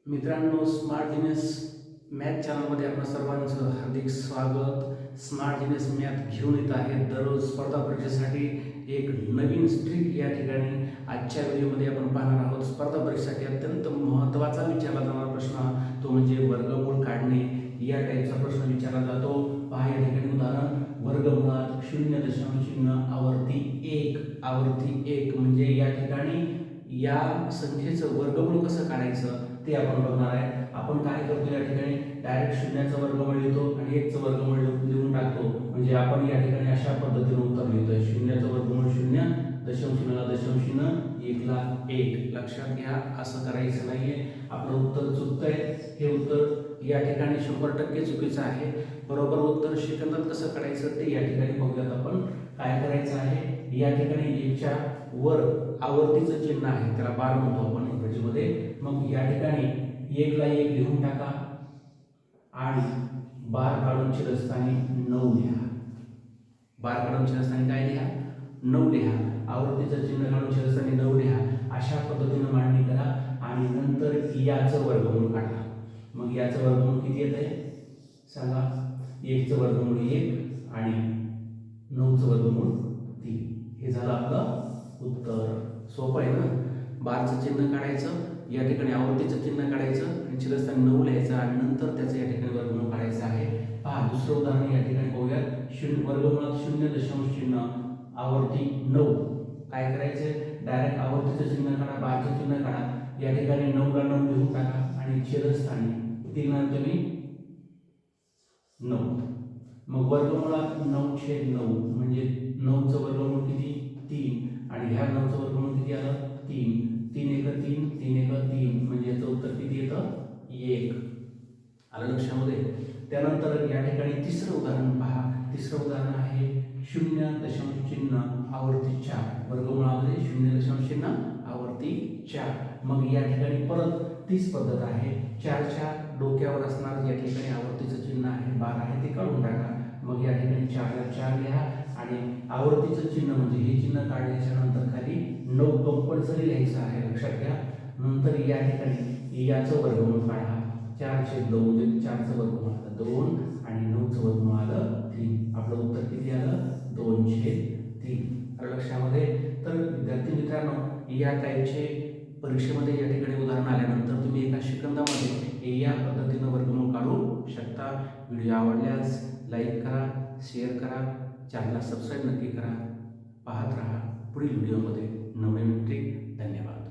मित्रांनो, smart genius math चॅनलमध्ये आपल्या सर्वांचं हार्दिक स्वागत. स्मार्ट जीनियस मॅथ घेऊन येत आहे दररोज स्पर्धा परीक्षेसाठी एक नवीन स्ट्रिक. या ठिकाणी आजच्या व्हिडिओमध्ये आपण पाहणार आहोत स्पर्धा परीक्षेसाठी अत्यंत महत्त्वाचा विचारला जाणारा प्रश्न, तो म्हणजे वर्गमूळ काढणे. या टाईपचा प्रश्न विचारला जातो. पहा या ठिकाणी उदाहरण, वर्गमुळात 0.0 आवर्ती 1 म्हणजे या ठिकाणी या संख्येचं वर्गमूळ कसं काढायचं ते आपण बघणार आहे. आपण काय करतो, या ठिकाणी डायरेक्ट शून्याचं वर्गमूळ लिहितो आणि 1चं वर्गमूळ लिहून टाकतो. म्हणजे आपण या ठिकाणी अशा पद्धतीने उत्तर लिहितोय, शून्याचं वर्गमूळ 0, दशम शून्याला दशम शून्य, 1ला 1. लक्षात घ्या, असं करायचं नाहीये. आपलं उत्तर चुकतंय. हे उत्तर या ठिकाणी 100% चुकीचं आहे. बरोबर उत्तर सेकंदात कसं काढायचं ते या ठिकाणी बघूयात. आपण काय करायचं आहे, या ठिकाणी 1च्या वर आवर्तीचं चिन्ह आहे, त्याला बार म्हणतो आपण इंग्रजीमध्ये. मग या ठिकाणी 1ला 1 लिहून टाका आणि बार काढून छेदस्थानी 9 लिहा. बार काढून छेदस्थानी काय लिहा? 9 लिहा. आवर्तीचं चिन्ह काढून छेदस्थानी 9 लिहा. अशा पद्धतीने मांडणी करा आणि नंतर याचं वर्गमूळ काढा. मग याचं वर्गमूळ किती येत आहे सांगा? 1चं वर्गमूळ 1 आणि 9चं वर्गमूळ 3. हे झालं आपलं उत्तर. सोपं आहे ना? बारचं चिन्ह काढायचं, या ठिकाणी आवर्तीचं चिन्ह काढायचं आणि छेदस्थानी 9 लिहायचं आणि नंतर त्याचं या ठिकाणी वर्गमूळ काढायचं आहे. पहा दुसरं उदाहरण या ठिकाणी बघूयात. वर्गमुळात 0.0 आवर्ती 9. काय करायचं? डायरेक्ट आवर्तीचं चिन्ह काढा, बारचं चिन्ह काढा. या ठिकाणी 9ला 9 लिहून टाका आणि छेदस्थानी 3 तुम्ही 9. मग वर्गमुळात 9/9 म्हणजे 9चं वर्गमूळ किती? 3 आणि ह्या 9चं वर्गमूळ किती आलं? 3. 3 1 3, 3 1 3 म्हणजे याचं उत्तर किती येतं? 1. आलं लक्षामध्ये? त्यानंतर या ठिकाणी तिसरं उदाहरण पहा. तिसरं उदाहरण आहे 0.0 आवर्ती 4. वर्गमुळामध्ये 0.0 आवर्ती 4. मग या ठिकाणी परत तीच पद्धत आहे. 4च्या डोक्यावर असणार या ठिकाणी आवर्तीचं चिन्ह आहे, बार आहे, ते काढून टाका. मग या ठिकाणी 4ला 4 लिहा आणि आवर्तीचं चिन्ह म्हणजे हे चिन्ह काढल्याच्या नंतर खाली 9 कंपल्सरी लिहायचं आहे, लक्षात घ्या. नंतर या ठिकाणी याचं वर्गमूळ काढा. 4/2 म्हणजे 4चं वर्गमूळ आलं 2 आणि 9चं वर्गमूळ आलं 3. आपलं उत्तर किती आलं? 2/3. लक्षामध्ये? तर विद्यार्थी मित्रांनो, या टाईपचे परीक्षेमध्ये या ठिकाणी उदाहरण आल्यानंतर तुम्ही एका सेकंदामध्ये या पद्धतीनं वर्गमूळ काढू शकता. व्हिडिओ आवडल्यास लाईक करा, शेअर करा, चॅनलला सबस्क्राईब नक्की करा. पाहत राहा पुढील व्हिडिओमध्ये नवीन ट्रिक. धन्यवाद.